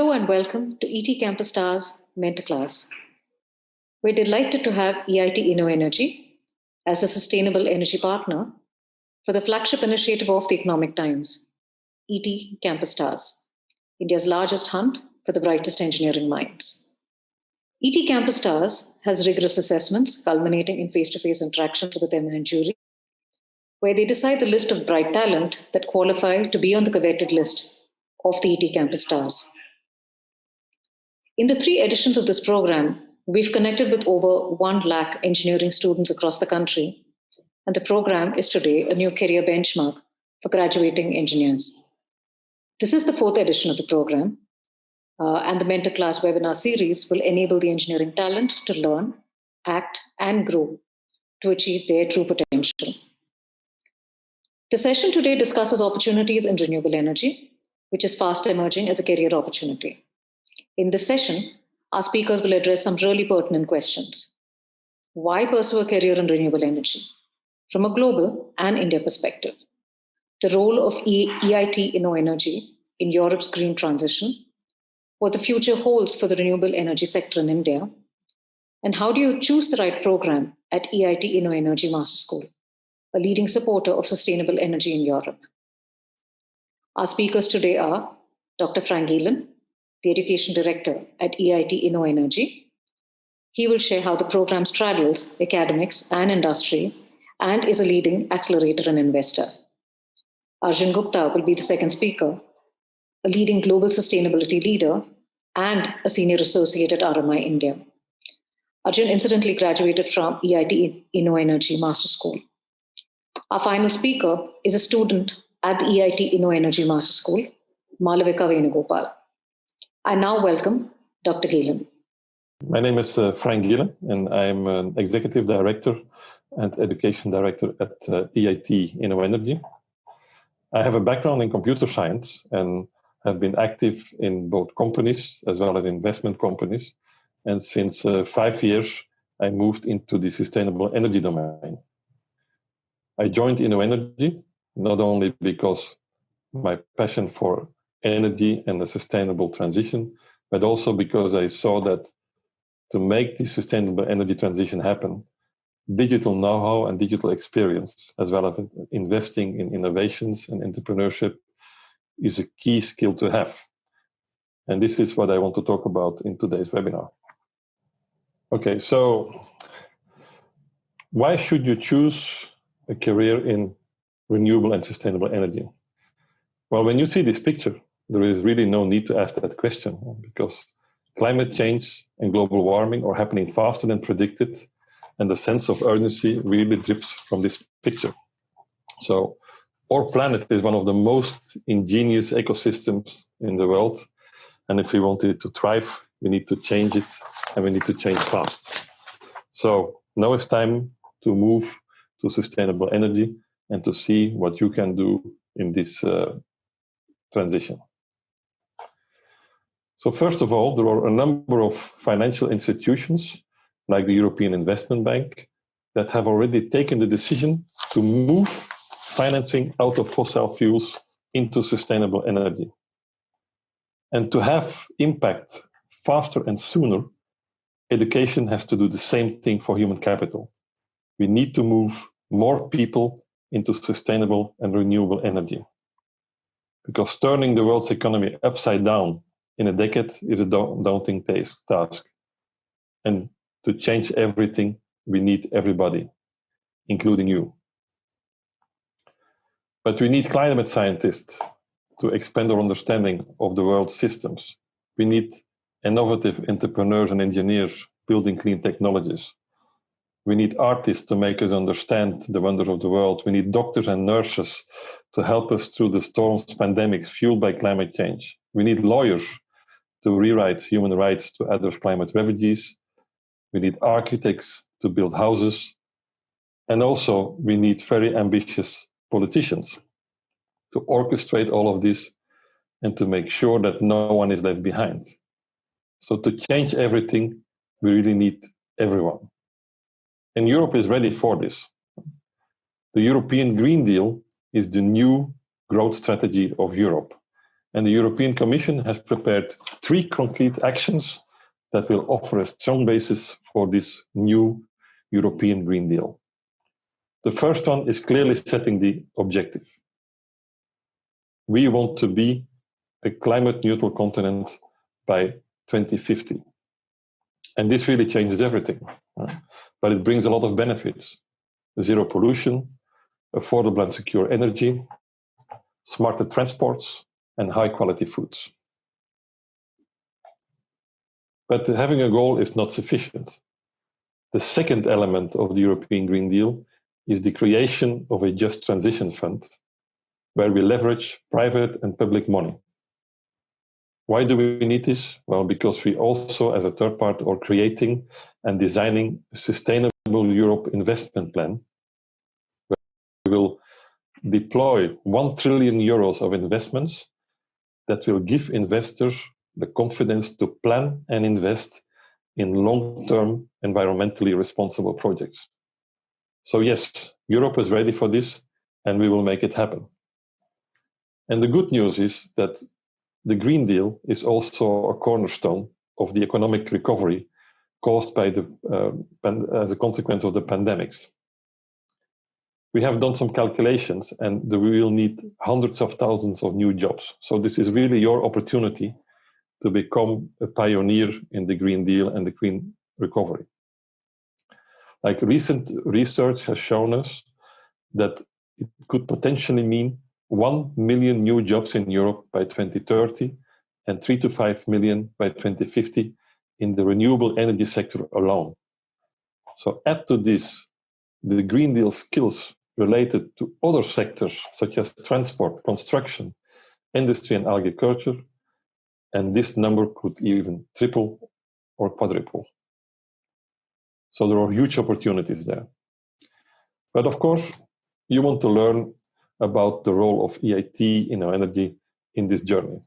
Hello and welcome to ET Campus Stars MentorClass. We're delighted to have EIT InnoEnergy as the sustainable energy partner for the flagship initiative of the Economic Times, ET Campus Stars, India's largest hunt for the brightest engineering minds. ET Campus Stars has rigorous assessments culminating in face-to-face interactions with eminent jury, where they decide the list of bright talent that qualify to be on the coveted list of the ET Campus Stars. In the 3 editions of this program, we've connected with over 1 lakh engineering students across the country, and the program is today a new career benchmark for graduating engineers. This is the 4th edition of the program, and the MentorClass webinar series will enable the engineering talent to learn, act, and grow to achieve their true potential. The session today discusses opportunities in renewable energy, which is fast emerging as a career opportunity. In this session, our speakers will address some really pertinent questions. Why pursue a career in renewable energy? From a global and India perspective. The role of EIT InnoEnergy in Europe's green transition. What the future holds for the renewable energy sector in India. And how do you choose the right program at EIT InnoEnergy Master School, a leading supporter of sustainable energy in Europe? Our speakers today are Dr. Frank Gielen, the Education Director at EIT InnoEnergy. He will share how the program straddles academics and industry and is a leading accelerator and investor. Arjun Gupta will be the second speaker, a leading global sustainability leader and a senior associate at RMI India. Arjun incidentally graduated from EIT InnoEnergy Master School. Our final speaker is a student at the EIT InnoEnergy Master School, Malavika Venugopal. I now welcome Dr. Gielen. My name is Frank Gielen, and I'm an Executive Director and Education Director at EIT InnoEnergy. I have a background in computer science and have been active in both companies as well as investment companies. And since 5 years, I moved into the sustainable energy domain. I joined InnoEnergy not only because my passion for energy and a sustainable transition, but also because I saw that to make the sustainable energy transition happen, digital know-how and digital experience, as well as investing in innovations and entrepreneurship, is a key skill to have. And this is what I want to talk about in today's webinar. Okay, so why should you choose a career in renewable and sustainable energy? Well, when you see this picture, there is really no need to ask that question, because climate change and global warming are happening faster than predicted, and the sense of urgency really drips from this picture. So our planet is one of the most ingenious ecosystems in the world, and if we want it to thrive, we need to change it, and we need to change fast. So now it's time to move to sustainable energy and to see what you can do in this transition. So first of all, there are a number of financial institutions, like the European Investment Bank, that have already taken the decision to move financing out of fossil fuels into sustainable energy. And to have impact faster and sooner, education has to do the same thing for human capital. We need to move more people into sustainable and renewable energy. Because turning the world's economy upside down in a decade is a daunting task. And to change everything, we need everybody, including you. But we need climate scientists to expand our understanding of the world's systems. We need innovative entrepreneurs and engineers building clean technologies. We need artists to make us understand the wonders of the world. We need doctors and nurses to help us through the storms, pandemics fueled by climate change. We need lawyers to rewrite human rights to address climate refugees. We need architects to build houses. And also, we need very ambitious politicians to orchestrate all of this and to make sure that no one is left behind. So to change everything, we really need everyone. And Europe is ready for this. The European Green Deal is the new growth strategy of Europe. And the European Commission has prepared 3 concrete actions that will offer a strong basis for this new European Green Deal. The first one is clearly setting the objective. We want to be a climate neutral continent by 2050. And this really changes everything, but it brings a lot of benefits. Zero pollution, affordable and secure energy, smarter transports, and high quality foods. But having a goal is not sufficient. The second element of the European Green Deal is the creation of a just transition fund, where we leverage private and public money. Why do we need this? Well, because we also, as a third part, are creating and designing a sustainable Europe investment plan, where we will deploy 1 trillion euros of investments that will give investors the confidence to plan and invest in long-term environmentally responsible projects. So yes, Europe is ready for this, and we will make it happen. And the good news is that the Green Deal is also a cornerstone of the economic recovery caused by as a consequence of the pandemics. We have done some calculations, and we will need hundreds of thousands of new jobs. So this is really your opportunity to become a pioneer in the Green Deal and the green recovery. Like recent research has shown us that it could potentially mean 1 million new jobs in Europe by 2030 and 3 to 5 million by 2050 in the renewable energy sector alone. So add to this the Green Deal skills related to other sectors such as transport, construction, industry and agriculture, and this number could even triple or quadruple. So there are huge opportunities there. But of course, you want to learn about the role of EIT InnoEnergy in this journey.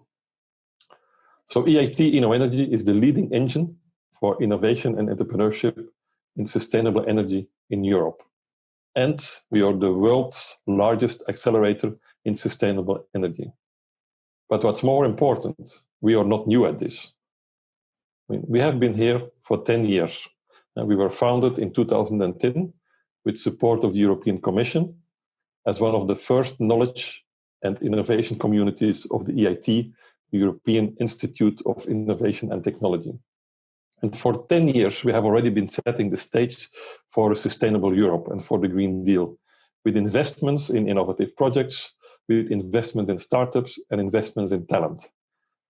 So EIT InnoEnergy is the leading engine for innovation and entrepreneurship in sustainable energy in Europe. And we are the world's largest accelerator in sustainable energy. But what's more important, we are not new at this. We have been here for 10 years. And we were founded in 2010 with support of the European Commission as one of the first knowledge and innovation communities of the EIT, the European Institute of Innovation and Technology. And for 10 years, we have already been setting the stage for a sustainable Europe and for the Green Deal, with investments in innovative projects, with investment in startups and investments in talent.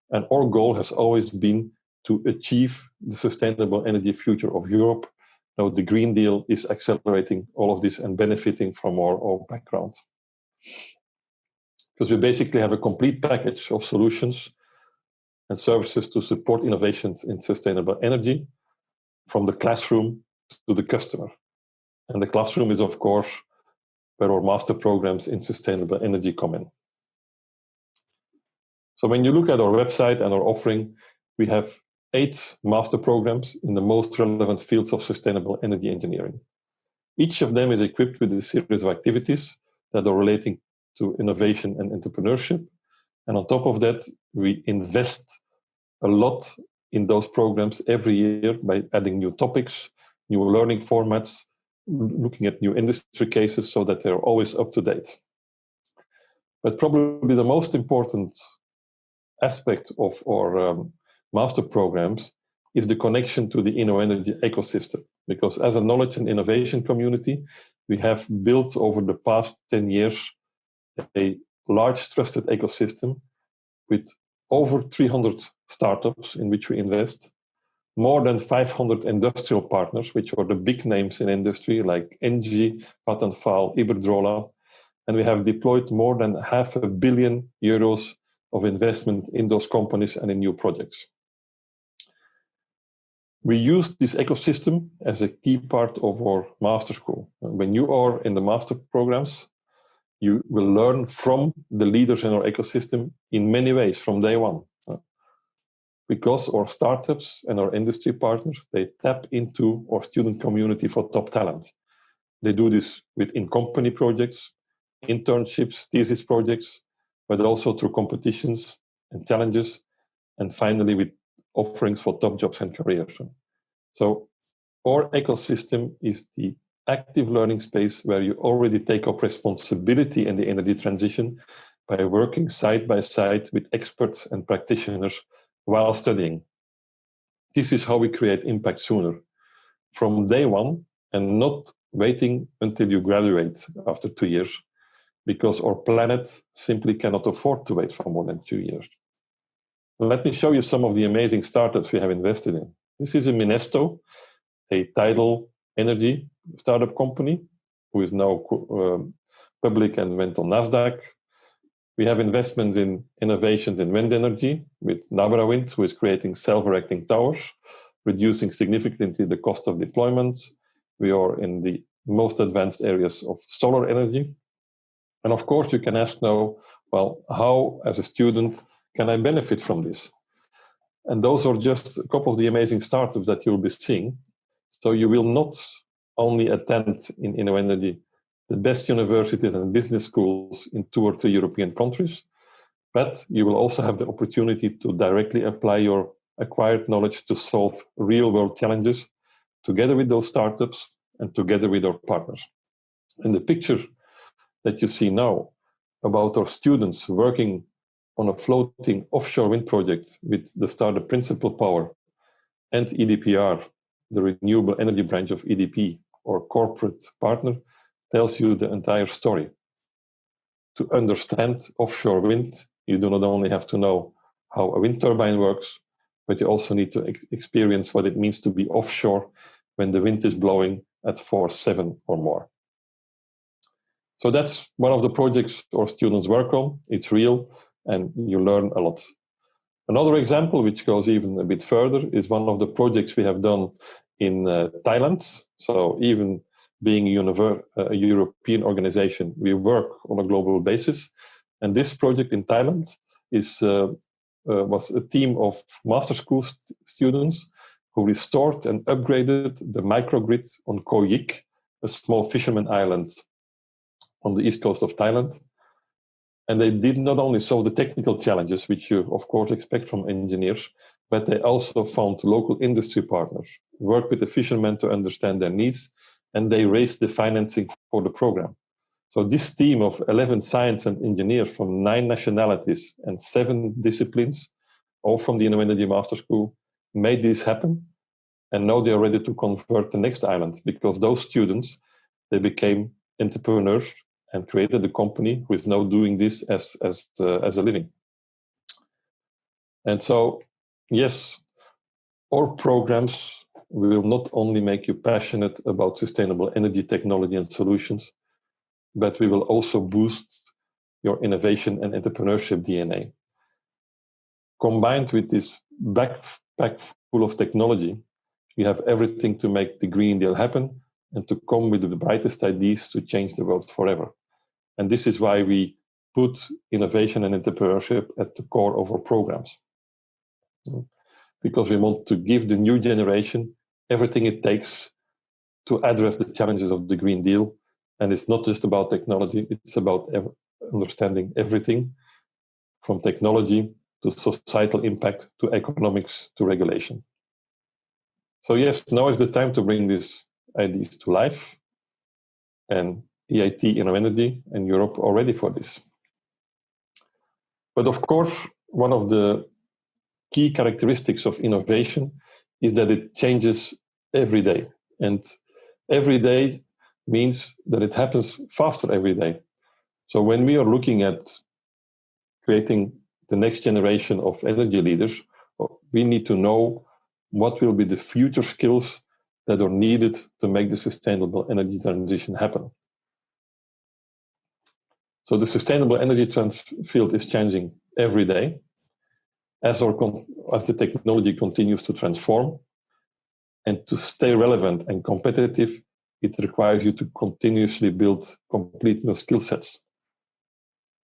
And our goal has always been to achieve the sustainable energy future of Europe. Now the Green Deal is accelerating all of this and benefiting from our background. Because we basically have a complete package of solutions and services to support innovations in sustainable energy, from the classroom to the customer. And the classroom is, of course, where our master programs in sustainable energy come in. So when you look at our website and our offering, we have 8 master programs in the most relevant fields of sustainable energy engineering. Each of them is equipped with a series of activities that are relating to innovation and entrepreneurship. And on top of that, we invest a lot in those programs every year by adding new topics, new learning formats, looking at new industry cases so that they're always up to date. But probably the most important aspect of our master programs is the connection to the InnoEnergy ecosystem. Because as a knowledge and innovation community, we have built over the past 10 years a large trusted ecosystem with over 300 startups in which we invest, more than 500 industrial partners, which are the big names in industry like Engie, Vattenfall, Iberdrola, and we have deployed more than €500 million of investment in those companies and in new projects. We use this ecosystem as a key part of our master school. When you are in the master programs, you will learn from the leaders in our ecosystem in many ways from day one. Because our startups and our industry partners, they tap into our student community for top talent. They do this with in-company projects, internships, thesis projects, but also through competitions and challenges, and finally with offerings for top jobs and careers. So our ecosystem is the active learning space where you already take up responsibility in the energy transition by working side by side with experts and practitioners while studying. This is how we create impact sooner, from day one, and not waiting until you graduate after 2 years, because our planet simply cannot afford to wait for more than 2 years. Let me show you some of the amazing startups we have invested in. This is in Minesto, a tidal energy startup company who is now public and went on Nasdaq. We have investments in innovations in wind energy with Nabra Wind, who is creating self-erecting towers, reducing significantly the cost of deployment. We are in the most advanced areas of solar energy. And of course, you can ask now, well, how, as a student, can I benefit from this? And those are just a couple of the amazing startups that you'll be seeing. So you will not only attend in InnoEnergy the best universities and business schools in 2 or 3 European countries, but you will also have the opportunity to directly apply your acquired knowledge to solve real-world challenges together with those startups and together with our partners. And the picture that you see now about our students working on a floating offshore wind project with the startup Principal Power and EDPR, the renewable energy branch of EDP, or corporate partner, tells you the entire story. To understand offshore wind, you do not only have to know how a wind turbine works, but you also need to experience what it means to be offshore when the wind is blowing at force 7 or more. So that's one of the projects our students work on. It's real, and you learn a lot. Another example, which goes even a bit further, is one of the projects we have done in Thailand. So even being a European organization, we work on a global basis. And this project in Thailand was a team of master school students who restored and upgraded the microgrid on Koh Yik, a small fisherman island on the east coast of Thailand. And they did not only solve the technical challenges, which you, of course, expect from engineers, but they also found local industry partners, worked with the fishermen to understand their needs, and they raised the financing for the program. So this team of 11 science and engineers from 9 nationalities and 7 disciplines, all from the InnoEnergy Master School, made this happen. And now they are ready to convert the next island, because those students, they became entrepreneurs and created a company who is now doing this as a living. And so, yes, our programs will not only make you passionate about sustainable energy technology and solutions, but we will also boost your innovation and entrepreneurship DNA. Combined with this backpack full of technology, you have everything to make the Green Deal happen and to come with the brightest ideas to change the world forever. And this is why we put innovation and entrepreneurship at the core of our programs. Because we want to give the new generation everything it takes to address the challenges of the Green Deal. And it's not just about technology, it's about understanding everything from technology to societal impact to economics to regulation. So yes, now is the time to bring these ideas to life. And EIT InnoEnergy and Europe are ready for this. But of course, one of the key characteristics of innovation is that it changes every day. And every day means that it happens faster every day. So when we are looking at creating the next generation of energy leaders, we need to know what will be the future skills that are needed to make the sustainable energy transition happen. So the sustainable energy field is changing every day as the technology continues to transform. And to stay relevant and competitive, it requires you to continuously build complete new skill sets.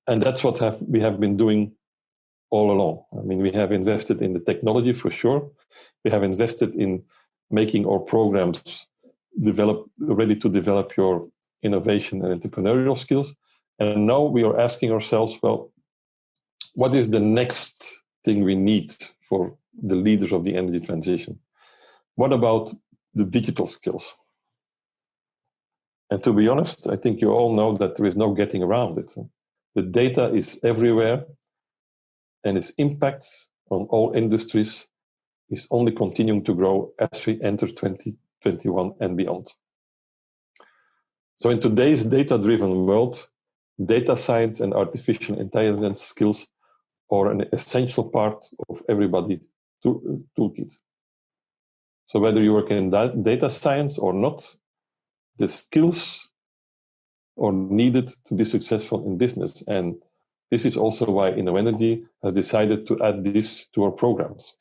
And that's what we have been doing all along. I mean, we have invested in the technology for sure. We have invested in making our programs ready to develop your innovation and entrepreneurial skills. And now we are asking ourselves, well, what is the next thing we need for the leaders of the energy transition. What about the digital skills? And to be honest, I think you all know that there is no getting around it. The data is everywhere, and its impacts on all industries is only continuing to grow as we enter 2021 and beyond. So in today's data-driven world, data science and artificial intelligence skills are an essential part of everybody's toolkit. So whether you work in data science or not, the skills are needed to be successful in business. And this is also why InnoEnergy has decided to add this to our programs.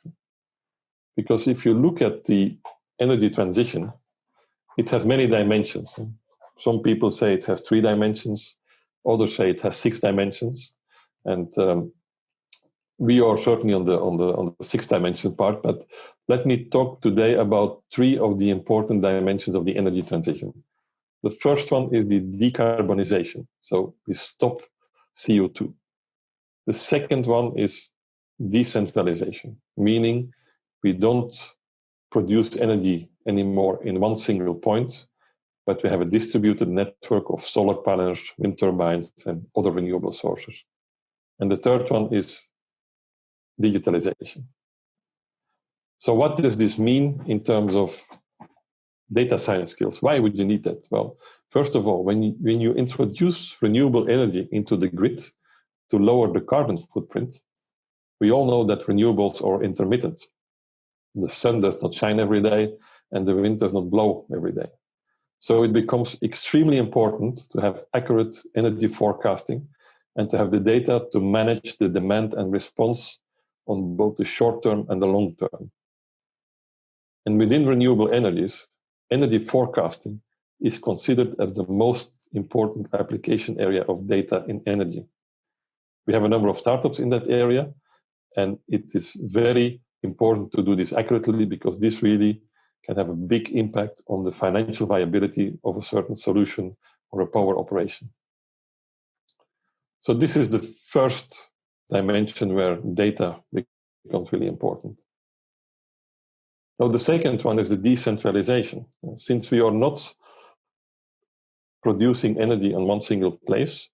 Because if you look at the energy transition, it has many dimensions. Some people say it has 3 dimensions, others say it has 6 dimensions. And we are certainly on the 6th dimension part, but let me talk today about 3 of the important dimensions of the energy transition. The first one is the decarbonization. So we stop CO2. The second one is decentralization, meaning we don't produce energy anymore in one single point, but we have a distributed network of solar panels, wind turbines, and other renewable sources. And the third one is digitalization. So what does this mean in terms of data science skills? Why would you need that? Well, first of all, when you introduce renewable energy into the grid to lower the carbon footprint, we all know that renewables are intermittent. The sun does not shine every day, and the wind does not blow every day. So it becomes extremely important to have accurate energy forecasting and to have the data to manage the demand and response on both the short term and the long term. And within renewable energies, energy forecasting is considered as the most important application area of data in energy. We have a number of startups in that area, and it is very important to do this accurately because this really can have a big impact on the financial viability of a certain solution or a power operation. So this is the first dimension where data becomes really important. Now, the second one is the decentralization. Since we are not producing energy in one single place,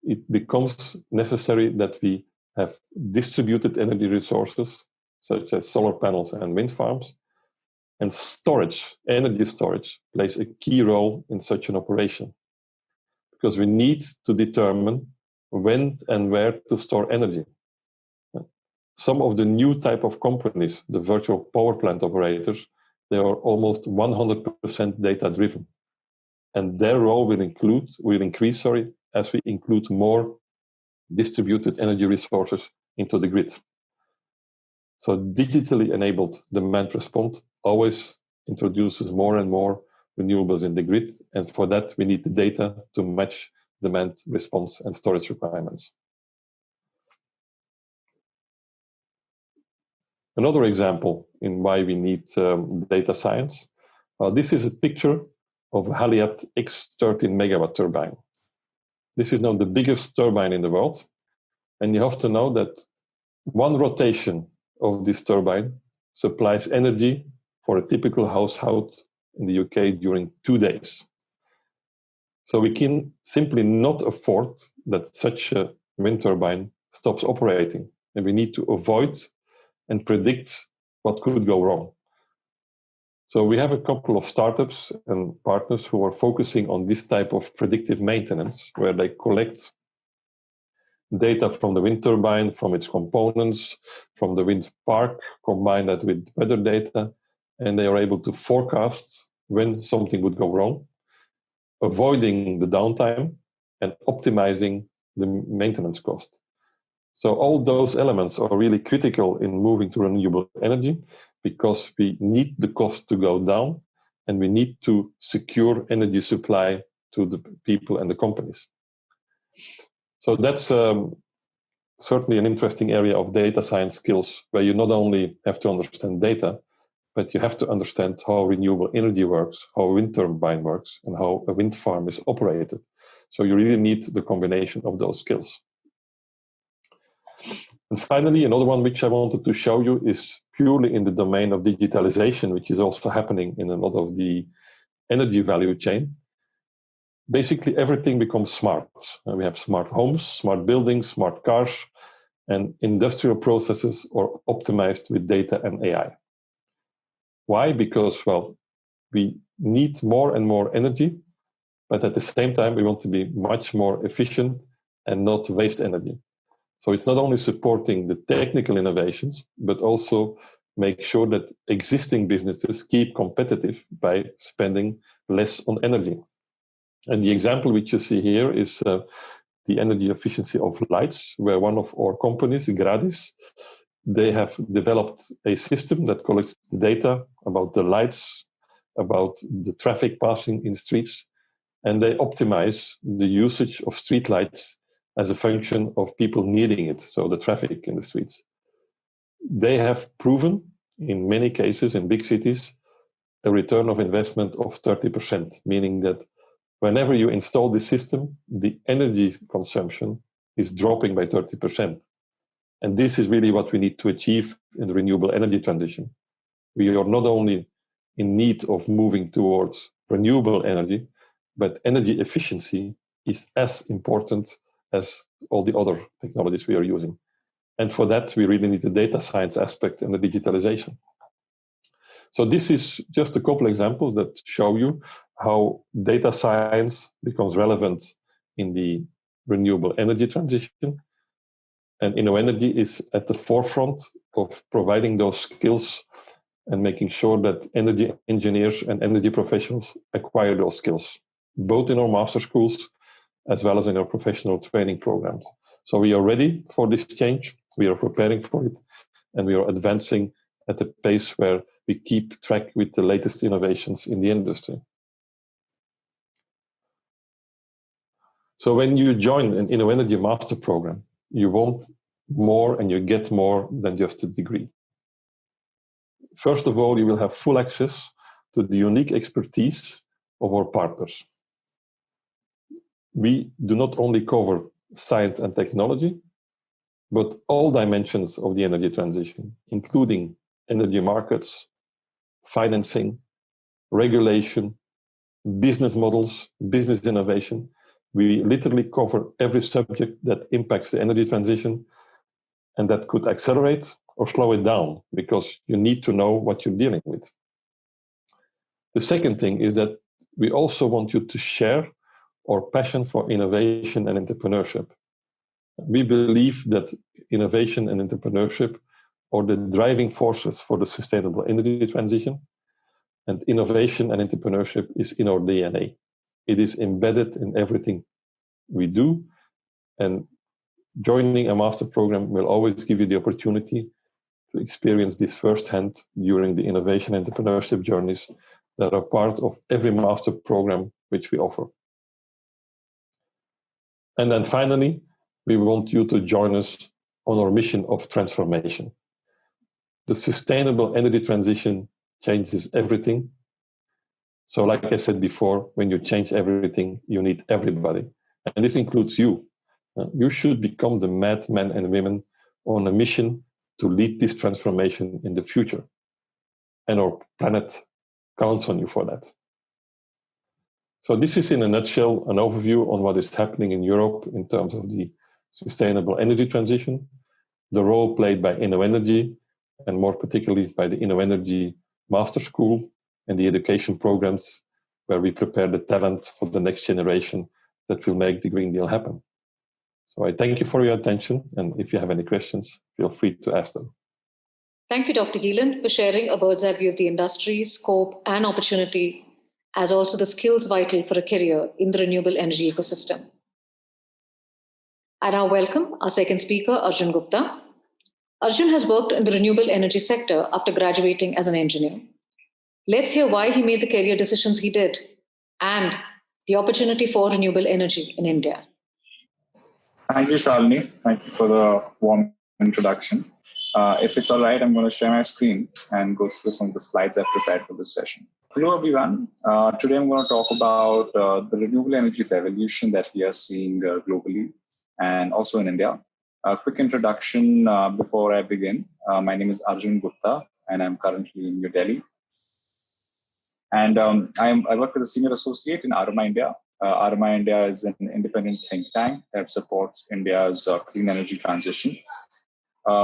it becomes necessary that we have distributed energy resources, such as solar panels and wind farms. And storage, energy storage, plays a key role in such an operation. Because we need to determine when and where to store energy. Some of the new type of companies, the virtual power plant operators, they are almost 100% data-driven. And their role will increase as we include more distributed energy resources into the grid. So digitally enabled demand response always introduces more and more renewables in the grid. And for that, we need the data to match demand response and storage requirements. Another example in why we need data science. This is a picture of a Haliade X13 megawatt turbine. This is now the biggest turbine in the world. And you have to know that one rotation of this turbine supplies energy for a typical household in the UK during 2 days. So we can simply not afford that such a wind turbine stops operating. And we need to avoid and predict what could go wrong. So we have a couple of startups and partners who are focusing on this type of predictive maintenance, where they collect data from the wind turbine, from its components, from the wind park, combine that with weather data, and they are able to forecast when something would go wrong, avoiding the downtime and optimizing the maintenance cost. So all those elements are really critical in moving to renewable energy because we need the cost to go down and we need to secure energy supply to the people and the companies. So that's certainly an interesting area of data science skills where you not only have to understand data, but you have to understand how renewable energy works, how a wind turbine works, and how a wind farm is operated. So you really need the combination of those skills. And finally, another one which I wanted to show you is purely in the domain of digitalization, which is also happening in a lot of the energy value chain. Basically, everything becomes smart. We have smart homes, smart buildings, smart cars, and industrial processes are optimized with data and AI. Why? Because, well, we need more and more energy, but at the same time, we want to be much more efficient and not waste energy. So it's not only supporting the technical innovations, but also make sure that existing businesses keep competitive by spending less on energy. And the example which you see here is the energy efficiency of lights, where one of our companies, Gradis, they have developed a system that collects the data about the lights, about the traffic passing in streets, and they optimize the usage of street lights as a function of people needing it, so the traffic in the streets. They have proven, in many cases in big cities, a return of investment of 30%, meaning that whenever you install this system, the energy consumption is dropping by 30%. And this is really what we need to achieve in the renewable energy transition. We are not only in need of moving towards renewable energy, but energy efficiency is as important as all the other technologies we are using. And for that, we really need the data science aspect and the digitalization. So this is just a couple examples that show you how data science becomes relevant in the renewable energy transition. And InnoEnergy is at the forefront of providing those skills and making sure that energy engineers and energy professionals acquire those skills, both in our master schools as well as in our professional training programs. So we are ready for this change, we are preparing for it, and we are advancing at a pace where we keep track with the latest innovations in the industry. So when you join an InnoEnergy master program, you want more and you get more than just a degree. First of all, you will have full access to the unique expertise of our partners. We do not only cover science and technology, but all dimensions of the energy transition, including energy markets, financing, regulation, business models, business innovation. We literally cover every subject that impacts the energy transition, and that could accelerate or slow it down because you need to know what you're dealing with. The second thing is that we also want you to share our passion for innovation and entrepreneurship. We believe that innovation and entrepreneurship are the driving forces for the sustainable energy transition, and innovation and entrepreneurship is in our DNA. It is embedded in everything we do, and joining a master program will always give you the opportunity to experience this firsthand during the innovation and entrepreneurship journeys that are part of every master program which we offer. And then finally, we want you to join us on our mission of transformation. The sustainable energy transition changes everything. So like I said before, when you change everything, you need everybody. And this includes you. You should become the madmen and women on a mission to lead this transformation in the future. And our planet counts on you for that. So this is in a nutshell an overview on what is happening in Europe in terms of the sustainable energy transition, the role played by InnoEnergy, and more particularly by the InnoEnergy Master School and the education programs where we prepare the talent for the next generation that will make the Green Deal happen. So I thank you for your attention, and if you have any questions, feel free to ask them. Thank you, Dr. Gielen, for sharing a bird's eye view of the industry, scope, and opportunity, as also the skills vital for a career in the renewable energy ecosystem. I now welcome our second speaker, Arjun Gupta. Arjun has worked in the renewable energy sector after graduating as an engineer. Let's hear why he made the career decisions he did and the opportunity for renewable energy in India. Thank you, Shalini. Thank you for the warm introduction. If it's all right, I'm going to share my screen and go through some of the slides I've prepared for this session. Hello, everyone. Today I'm going to talk about the renewable energy revolution that we are seeing globally and also in India. A quick introduction before I begin. My name is Arjun Gupta, and I'm currently in New Delhi. And I work as a senior associate in Arma India. Arma India is an independent think tank that supports India's clean energy transition.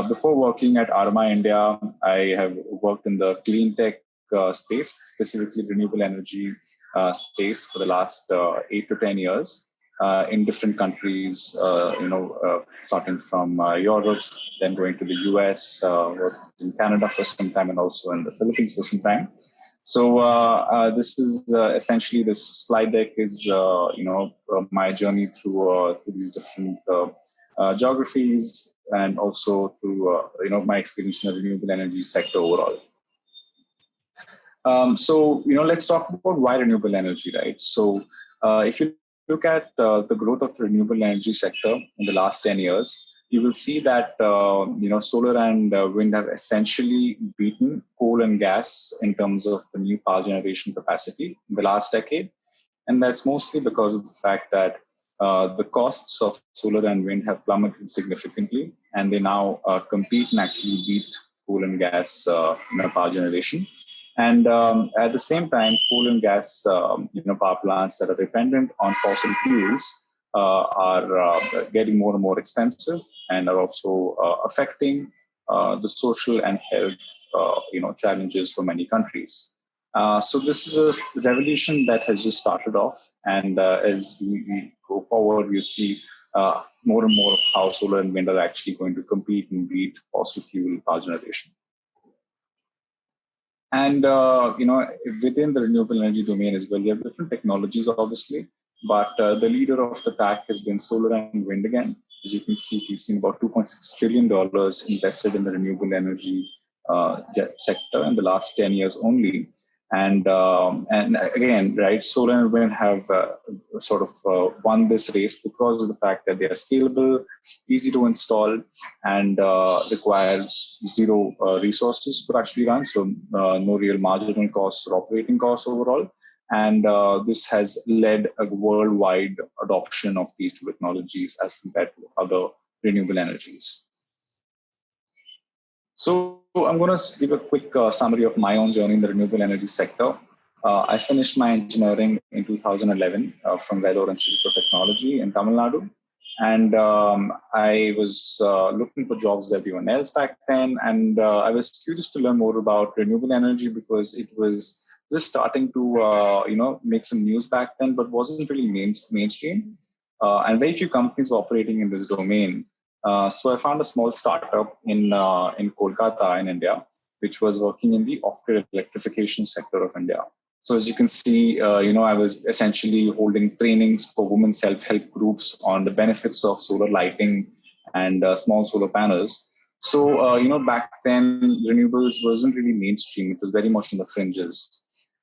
Before working at Arma India, I have worked in the clean tech space, specifically renewable energy space, for the last 8 to 10 years in different countries. Starting from Europe, then going to the US, worked in Canada for some time, and also in the Philippines for some time. So this is essentially, this slide deck is my journey through these different geographies, and also through my experience in the renewable energy sector overall. Let's talk about why renewable energy, right? So if you look at the growth of the renewable energy sector in the last 10 years, you will see that solar and wind have essentially beaten coal and gas in terms of the new power generation capacity in the last decade. And that's mostly because of the fact that the costs of solar and wind have plummeted significantly, and they now compete and actually beat coal and gas power generation. And at the same time, coal and gas power plants that are dependent on fossil fuels are getting more and more expensive, and are also affecting the social and health challenges for many countries. So this is a revolution that has just started off, and as we go forward, we'll see more and more of how solar and wind are actually going to compete and beat fossil fuel power generation. And within the renewable energy domain as well, you have different technologies, obviously, but the leader of the pack has been solar and wind again. As you can see, we've seen about $2.6 trillion invested in the renewable energy sector in the last 10 years only. And again, right, solar and wind have won this race because of the fact that they are scalable, easy to install, and require zero resources to actually run. So no real marginal costs or operating costs overall. And this has led a worldwide adoption of these two technologies as compared to other renewable energies. So I'm going to give a quick summary of my own journey in the renewable energy sector. I finished my engineering in 2011 from Vellore Institute of Technology in Tamil Nadu. And I was looking for jobs as everyone else back then. And I was curious to learn more about renewable energy because it was just starting to make some news back then, but wasn't really mainstream. And very few companies were operating in this domain. So I found a small startup in Kolkata in India, which was working in the off-grid electrification sector of India. So as you can see, I was essentially holding trainings for women self-help groups on the benefits of solar lighting and small solar panels. So, back then, renewables wasn't really mainstream. It was very much on the fringes.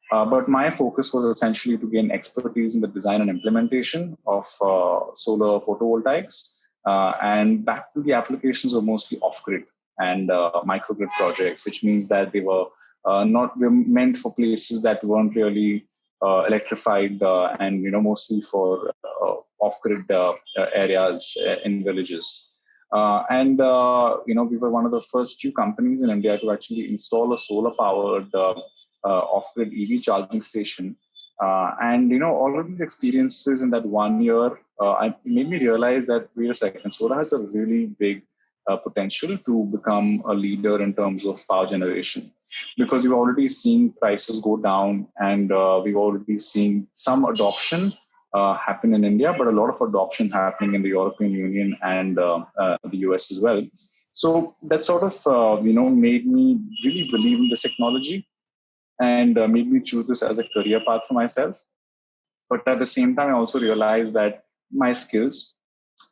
But my focus was essentially to gain expertise in the design and implementation of solar photovoltaics. And back then, the applications were mostly off-grid and microgrid projects, which means that they were were meant for places that weren't really electrified and mostly for off-grid areas in villages. We were one of the first few companies in India to actually install a solar-powered off-grid EV charging station. All of these experiences in that 1 year made me realize that, wait a second, solar has a really big potential to become a leader in terms of power generation, because we've already seen prices go down, and we've already seen some adoption happen in India, but a lot of adoption happening in the European Union and the US as well. So that sort of made me really believe in this technology, and made me choose this as a career path for myself. But at the same time, I also realized that my skills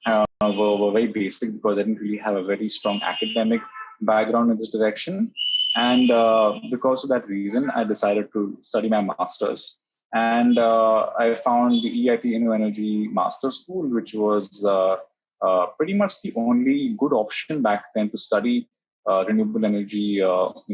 were very basic, because I didn't really have a very strong academic background in this direction. And because of that reason, I decided to study my master's. And I found the EIT InnoEnergy Master's School, which was pretty much the only good option back then to study renewable energy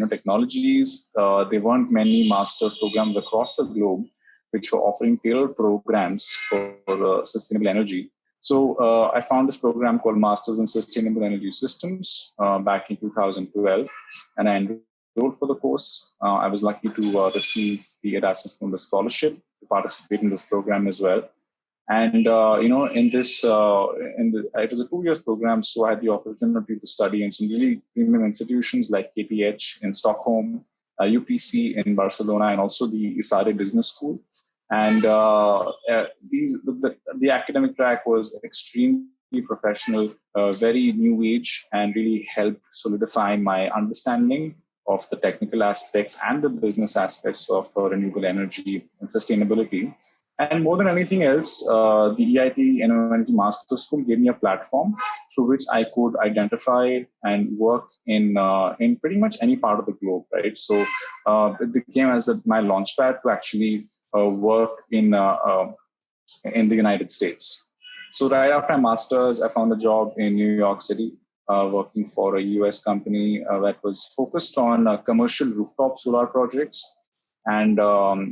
technologies. There weren't many master's programs across the globe which were offering tailored programs for sustainable energy. So I found this program called Masters in Sustainable Energy Systems back in 2012, and I enrolled for the course. I was lucky to receive the Erasmus Mundus scholarship to participate in this program as well. And in this, it was a 2 year program, so I had the opportunity to study in some really premium institutions like KTH in Stockholm, UPC in Barcelona, and also the ISARE Business School. And the academic track was extremely professional, very new age, and really helped solidify my understanding of the technical aspects and the business aspects of renewable energy and sustainability. And more than anything else, the EIT InnoEnergy Master School gave me a platform through which I could identify and work in pretty much any part of the globe, right? So it became as my launchpad to actually work in the United States. So right after my master's, I found a job in New York City, working for a US company that was focused on commercial rooftop solar projects. And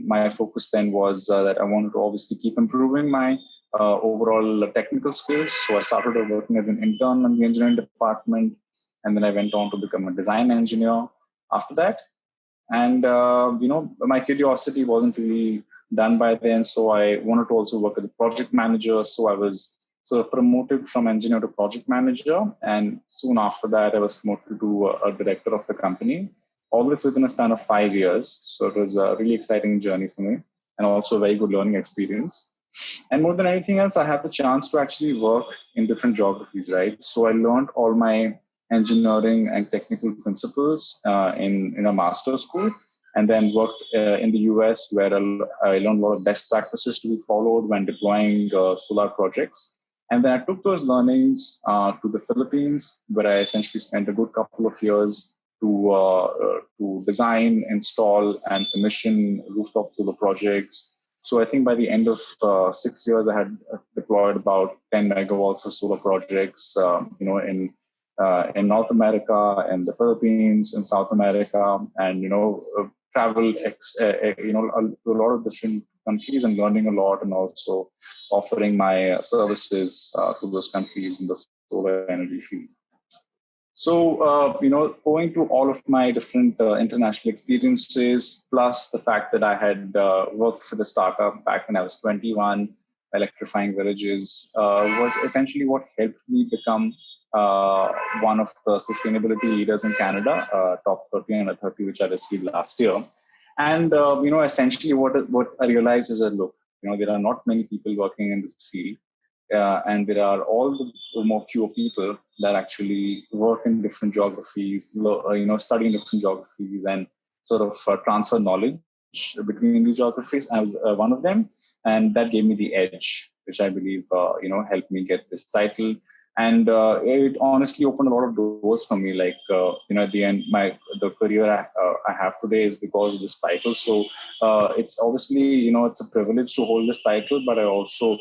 my focus then was that I wanted to obviously keep improving my overall technical skills. So I started working as an intern in the engineering department, and then I went on to become a design engineer after that. And my curiosity wasn't really done by then, so I wanted to also work as a project manager. So I was sort of promoted from engineer to project manager, and soon after that, I was promoted to a director of the company. All this within a span of 5 years. So it was a really exciting journey for me, and also a very good learning experience. And more than anything else, I had the chance to actually work in different geographies, right? So I learned all my engineering and technical principles in a master's school, and then worked in the US, where I learned a lot of best practices to be followed when deploying solar projects. And then I took those learnings to the Philippines, where I essentially spent a good couple of years to design, install, and commission rooftop solar projects. So I think by the end of 6 years, I had deployed about 10 megawatts of solar projects, in North America and the Philippines and South America, and traveled to a lot of different countries and learning a lot, and also offering my services to those countries in the solar energy field. So, owing to all of my different international experiences, plus the fact that I had worked for the startup back when I was 21, electrifying villages, was essentially what helped me become one of the sustainability leaders in Canada, top 30 under 30, which I received last year. And, essentially what I realized is that, look, there are not many people working in this field. And there are all the more fewer people that actually work in different geographies, study in different geographies, and sort of transfer knowledge between these geographies. I was one of them, and that gave me the edge, which I believe helped me get this title. And it honestly opened a lot of doors for me. Like at the end, the career I have today is because of this title. So it's obviously it's a privilege to hold this title, but I also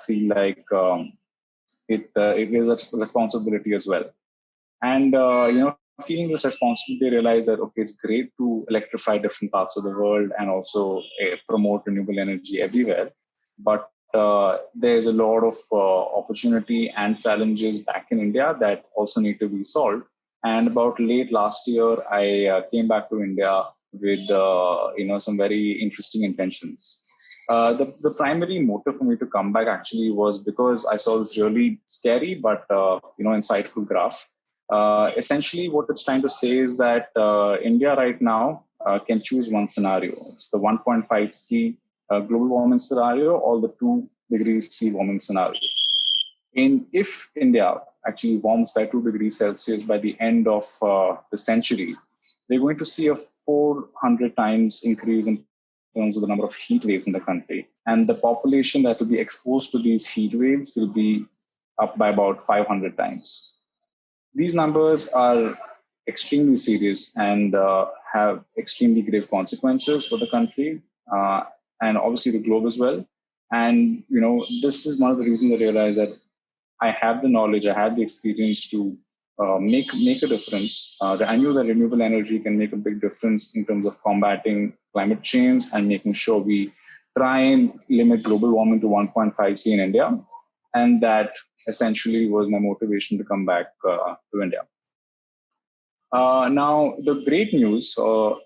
feel like it is a responsibility as well. And feeling this responsibility, I realize that okay, it's great to electrify different parts of the world and also promote renewable energy everywhere, but there's a lot of opportunity and challenges back in India that also need to be solved. And about late last year, I came back to India with some very interesting intentions. The primary motive for me to come back actually was because I saw this really scary but insightful graph. Essentially, what it's trying to say is that India right now can choose one scenario. It's the 1.5 C global warming scenario or the 2 degrees C warming scenario. If India actually warms by 2 degrees Celsius by the end of the century, they're going to see a 400 times increase in terms of the number of heat waves in the country. And the population that will be exposed to these heat waves will be up by about 500 times. These numbers are extremely serious and have extremely grave consequences for the country and obviously the globe as well. And, this is one of the reasons I realized that I have the knowledge, I have the experience to make a difference. I knew that renewable energy can make a big difference in terms of combating climate change and making sure we try and limit global warming to 1.5 C in India. And that essentially was my motivation to come back to India. Now, the great news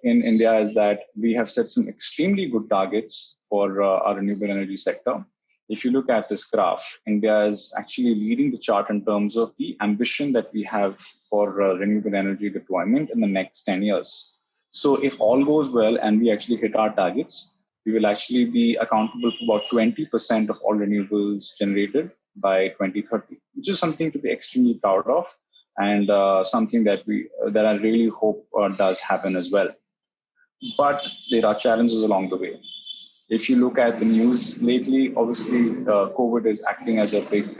in India is that we have set some extremely good targets for our renewable energy sector. If you look at this graph, India is actually leading the chart in terms of the ambition that we have for renewable energy deployment in the next 10 years. So if all goes well and we actually hit our targets, we will actually be accountable for about 20% of all renewables generated by 2030, which is something to be extremely proud of, and something that I really hope does happen as well. But there are challenges along the way. If you look at the news lately, obviously COVID is acting as a big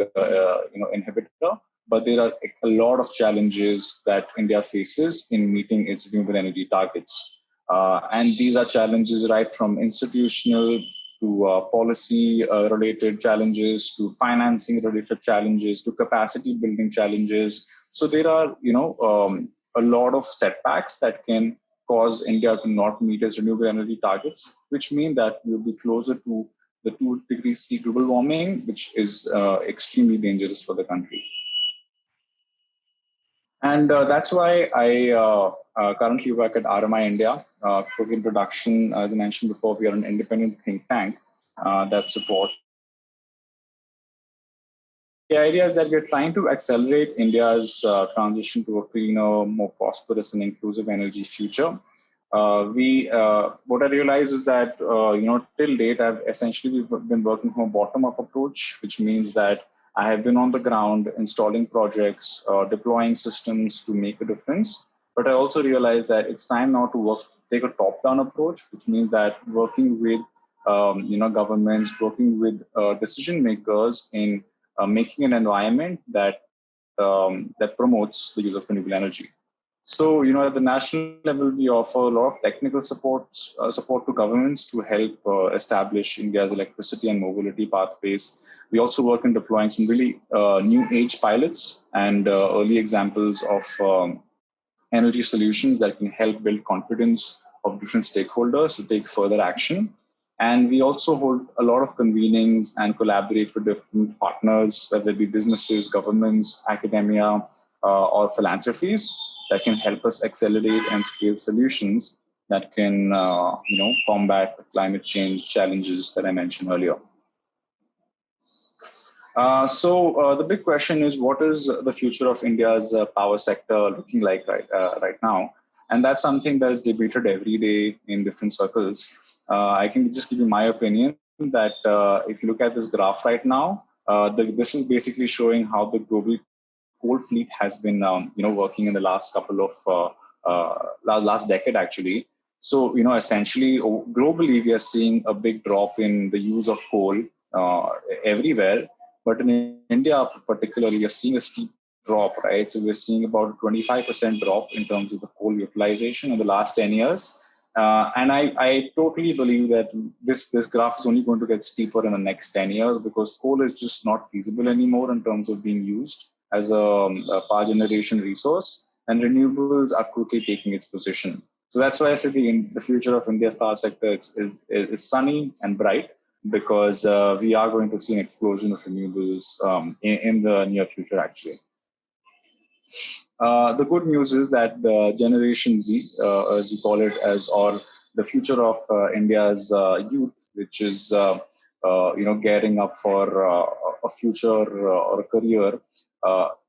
inhibitor, but there are a lot of challenges that India faces in meeting its renewable energy targets. And these are challenges right from institutional to policy-related challenges, to financing-related challenges, to capacity-building challenges. So there are, a lot of setbacks that can cause India to not meet its renewable energy targets, which mean that we'll be closer to the 2 degrees C global warming, which is extremely dangerous for the country. And that's why I currently work at RMI India. Quick introduction, as I mentioned before, we are an independent think tank that supports. The idea is that we're trying to accelerate India's transition to a cleaner, more prosperous and inclusive energy future. What I realize is that, till date, I've essentially been working from a bottom-up approach, which means that I have been on the ground installing projects, deploying systems to make a difference. But I also realize that it's time now to take a top-down approach, which means that working with, governments, working with decision makers in making an environment that promotes the use of renewable energy. So, at the national level, we offer a lot of technical support to governments to help establish India's electricity and mobility pathways. We also work in deploying some really new age pilots and early examples of energy solutions that can help build confidence of different stakeholders to take further action. And we also hold a lot of convenings and collaborate with different partners, whether it be businesses, governments, academia, or philanthropies, that can help us accelerate and scale solutions that can, combat the climate change challenges that I mentioned earlier. So the big question is, what is the future of India's power sector looking like right now? And that's something that is debated every day in different circles. I can just give you my opinion that if you look at this graph right now, this is basically showing how the global coal fleet has been, working in the last couple of last decade actually. So, essentially globally we are seeing a big drop in the use of coal everywhere, but in India particularly, we are seeing a steep drop, right? So we're seeing about a 25% drop in terms of the coal utilization in the last 10 years. And I totally believe that this graph is only going to get steeper in the next 10 years because coal is just not feasible anymore in terms of being used as a power generation resource, and renewables are quickly taking its position. So that's why I say the future of India's power sector is sunny and bright, because we are going to see an explosion of renewables in the near future, actually. The good news is that the Generation Z, as you call it, or the future of India's youth, which is gearing up for a future or a career,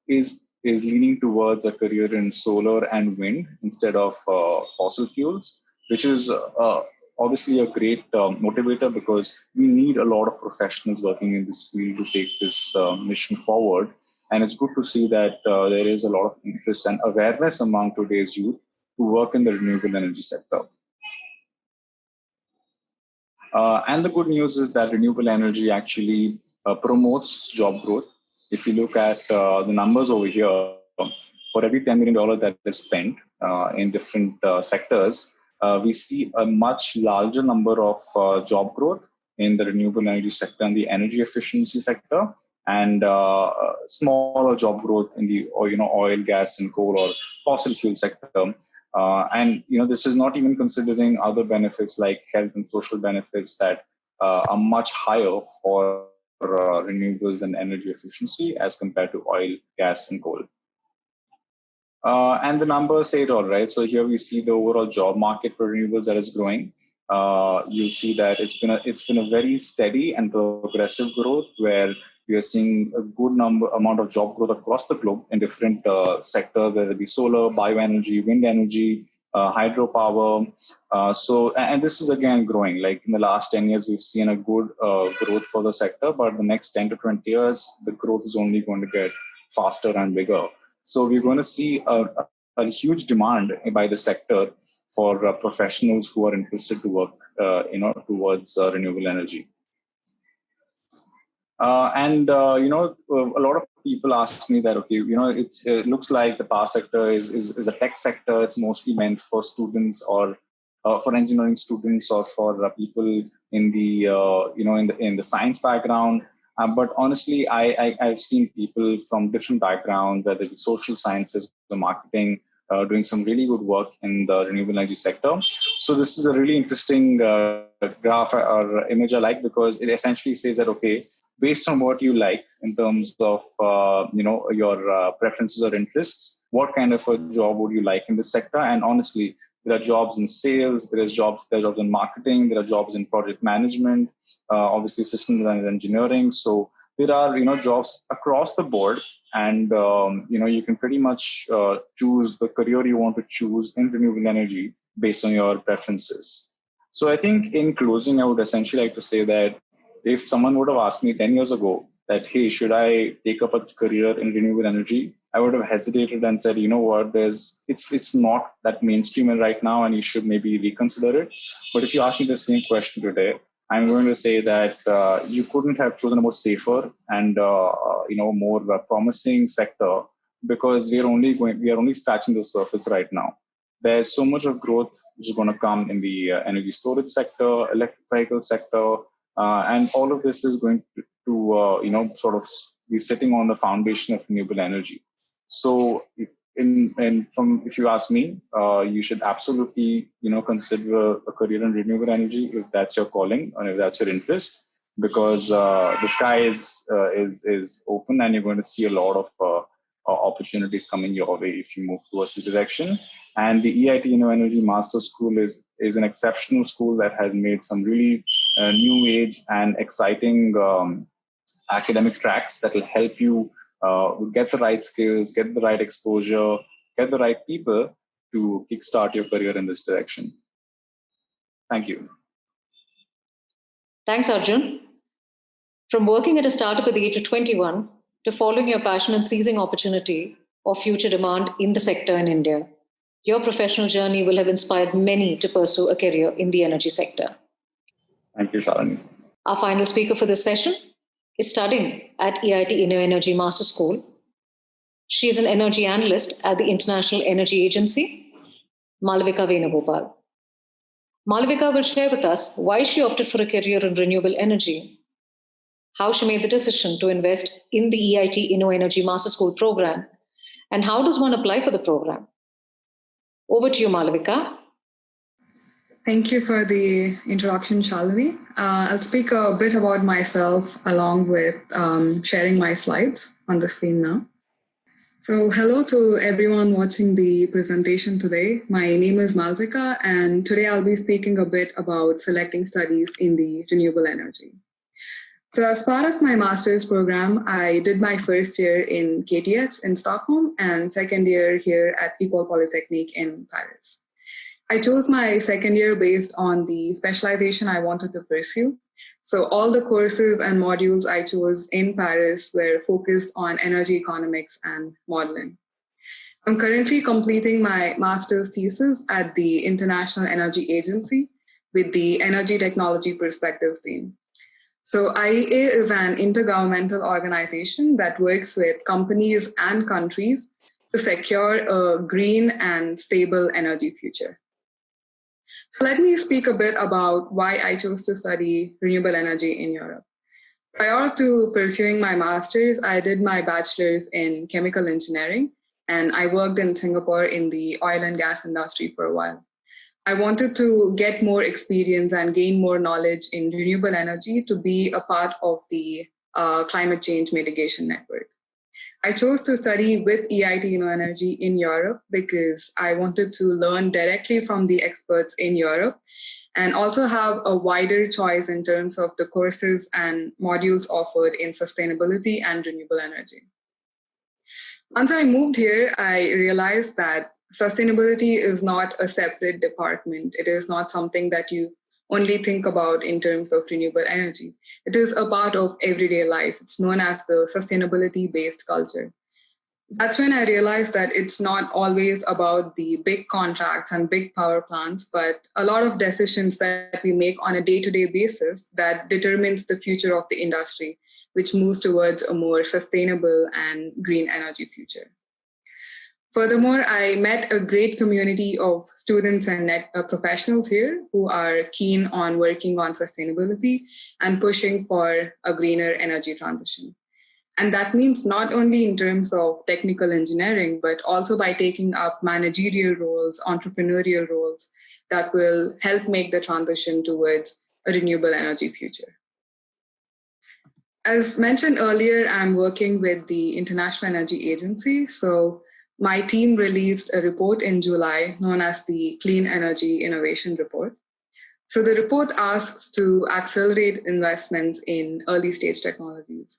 is leaning towards a career in solar and wind instead of fossil fuels, which is obviously a great motivator, because we need a lot of professionals working in this field to take this mission forward. And it's good to see that there is a lot of interest and awareness among today's youth to work in the renewable energy sector. And the good news is that renewable energy actually promotes job growth. If you look at the numbers over here, for every $10 million that is spent in different sectors, we see a much larger number of job growth in the renewable energy sector and the energy efficiency sector, and smaller job growth in the oil, gas, and coal or fossil fuel sector. And this is not even considering other benefits like health and social benefits that are much higher for renewables and energy efficiency as compared to oil, gas, and coal. And the numbers say it all, right? So here we see the overall job market for renewables that is growing. You see that it's been a very steady and progressive growth where we are seeing a good amount of job growth across the globe in different sectors, whether it be solar, bioenergy, wind energy, hydropower. And this is again growing. Like in the last 10 years, we've seen a good growth for the sector, but the next 10 to 20 years, the growth is only going to get faster and bigger. So we're going to see a huge demand by the sector for professionals who are interested to work, towards renewable energy. A lot of people ask me that, okay, it looks like the power sector is a tech sector. It's mostly meant for students or for engineering students or for people in the in the science background. But honestly, I've seen people from different backgrounds, whether it's social sciences, the marketing, doing some really good work in the renewable energy sector. So this is a really interesting graph or image I like, because it essentially says that, okay, based on what you like in terms of your preferences or interests, what kind of a job would you like in this sector? And honestly, there are jobs in sales, there are jobs in marketing, there are jobs in project management, obviously systems and engineering. So there are jobs across the board, and you can pretty much choose the career you want to choose in renewable energy based on your preferences. So I think in closing, I would essentially like to say that if someone would have asked me 10 years ago that, hey, should I take up a career in renewable energy? I would have hesitated and said, you know what, it's not that mainstream right now, and you should maybe reconsider it. But if you ask me the same question today, I'm going to say that you couldn't have chosen a more safer and more promising sector, because we are only scratching the surface right now. There's so much of growth which is going to come in the energy storage sector, electric vehicle sector, and all of this is going to sort of be sitting on the foundation of renewable energy. So if you ask me, you should absolutely consider a career in renewable energy if that's your calling or if that's your interest, because the sky is open, and you're going to see a lot of opportunities coming your way if you move towards this direction. And the EIT InnoEnergy Master School is an exceptional school that has made some really new age and exciting academic tracks that will help you get the right skills, get the right exposure, get the right people to kickstart your career in this direction. Thank you. Thanks, Arjun. From working at a startup at the age of 21 to following your passion and seizing opportunity or future demand in the sector in India, your professional journey will have inspired many to pursue a career in the energy sector. Thank you, Shalini. Our final speaker for this session is studying at EIT InnoEnergy Master School. She is an energy analyst at the International Energy Agency, Malavika Venugopal. Malavika will share with us why she opted for a career in renewable energy, how she made the decision to invest in the EIT InnoEnergy Master School program, and how does one apply for the program. Over to you, Malavika. Thank you for the introduction, Shalini. I'll speak a bit about myself along with sharing my slides on the screen now. So hello to everyone watching the presentation today. My name is Malavika, and today I'll be speaking a bit about selecting studies in the renewable energy. So as part of my master's program, I did my first year in KTH in Stockholm and second year here at École Polytechnique in Paris. I chose my second year based on the specialization I wanted to pursue. So all the courses and modules I chose in Paris were focused on energy economics and modeling. I'm currently completing my master's thesis at the International Energy Agency with the Energy Technology Perspectives team. So IEA is an intergovernmental organization that works with companies and countries to secure a green and stable energy future. So let me speak a bit about why I chose to study renewable energy in Europe. Prior to pursuing my master's, I did my bachelor's in chemical engineering, and I worked in Singapore in the oil and gas industry for a while. I wanted to get more experience and gain more knowledge in renewable energy to be a part of the climate change mitigation network. I chose to study with EIT InnoEnergy in Europe because I wanted to learn directly from the experts in Europe and also have a wider choice in terms of the courses and modules offered in sustainability and renewable energy. Once I moved here, I realized that sustainability is not a separate department. It is not something that you only think about in terms of renewable energy. It is a part of everyday life. It's known as the sustainability-based culture. That's when I realized that it's not always about the big contracts and big power plants, but a lot of decisions that we make on a day-to-day basis that determines the future of the industry, which moves towards a more sustainable and green energy future. Furthermore, I met a great community of students and professionals here who are keen on working on sustainability and pushing for a greener energy transition. And that means not only in terms of technical engineering, but also by taking up managerial roles, entrepreneurial roles that will help make the transition towards a renewable energy future. As mentioned earlier, I'm working with the International Energy Agency. So my team released a report in July known as the Clean Energy Innovation Report. So the report asks to accelerate investments in early stage technologies.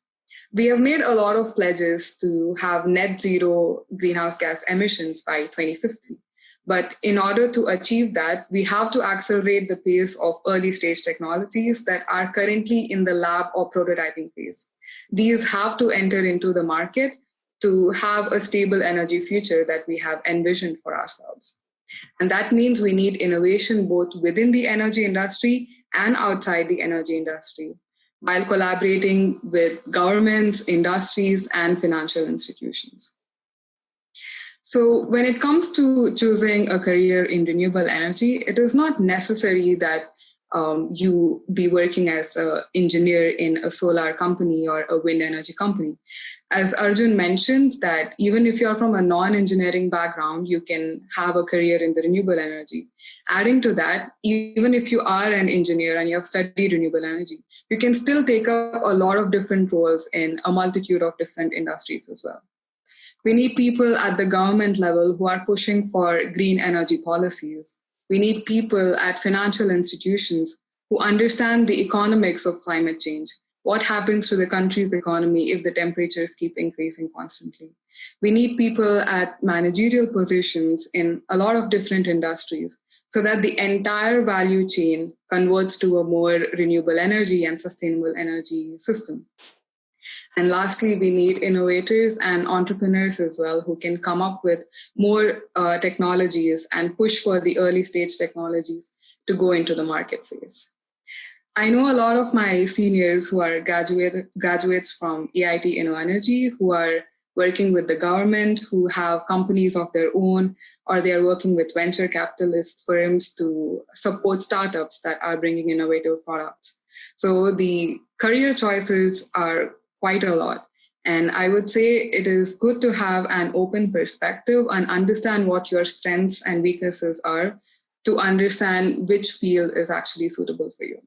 We have made a lot of pledges to have net zero greenhouse gas emissions by 2050. But in order to achieve that, we have to accelerate the pace of early stage technologies that are currently in the lab or prototyping phase. These have to enter into the market to have a stable energy future that we have envisioned for ourselves. And that means we need innovation both within the energy industry and outside the energy industry, while collaborating with governments, industries, and financial institutions. So when it comes to choosing a career in renewable energy, it is not necessary that you be working as an engineer in a solar company or a wind energy company. As Arjun mentioned, that even if you're from a non-engineering background, you can have a career in the renewable energy. Adding to that, even if you are an engineer and you have studied renewable energy, you can still take up a lot of different roles in a multitude of different industries as well. We need people at the government level who are pushing for green energy policies. We need people at financial institutions who understand the economics of climate change. What happens to the country's economy if the temperatures keep increasing constantly? We need people at managerial positions in a lot of different industries so that the entire value chain converts to a more renewable energy and sustainable energy system. And lastly, we need innovators and entrepreneurs as well who can come up with more technologies and push for the early stage technologies to go into the market phase. I know a lot of my seniors who are graduates from EIT InnoEnergy who are working with the government, who have companies of their own, or they are working with venture capitalist firms to support startups that are bringing innovative products. So the career choices are quite a lot. And I would say it is good to have an open perspective and understand what your strengths and weaknesses are to understand which field is actually suitable for you.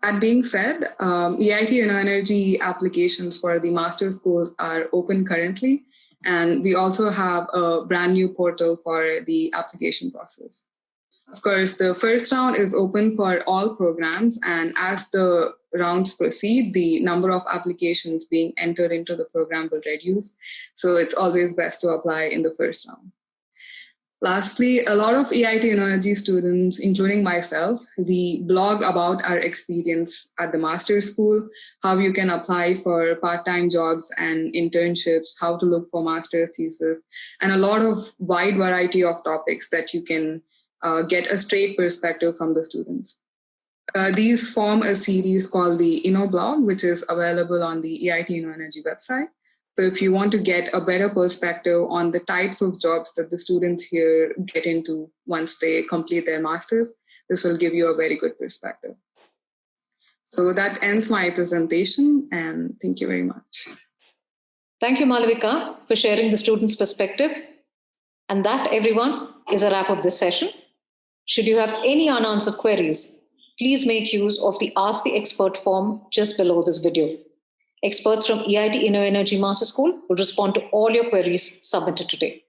That being said, EIT InnoEnergy applications for the master's schools are open currently, and we also have a brand new portal for the application process. Of course, the first round is open for all programs, and as the rounds proceed, the number of applications being entered into the program will reduce. So it's always best to apply in the first round. Lastly, a lot of EIT InnoEnergy students, including myself, we blog about our experience at the master's school, how you can apply for part-time jobs and internships, how to look for master's thesis, and a lot of wide variety of topics that you can get a straight perspective from the students. These form a series called the InnoBlog, which is available on the EIT InnoEnergy website. So if you want to get a better perspective on the types of jobs that the students here get into once they complete their master's, this will give you a very good perspective. So that ends my presentation, and thank you very much. Thank you, Malavika, for sharing the students' perspective. And that, everyone, is a wrap of this session. Should you have any unanswered queries, please make use of the Ask the Expert form just below this video. Experts from EIT InnoEnergy Master School will respond to all your queries submitted today.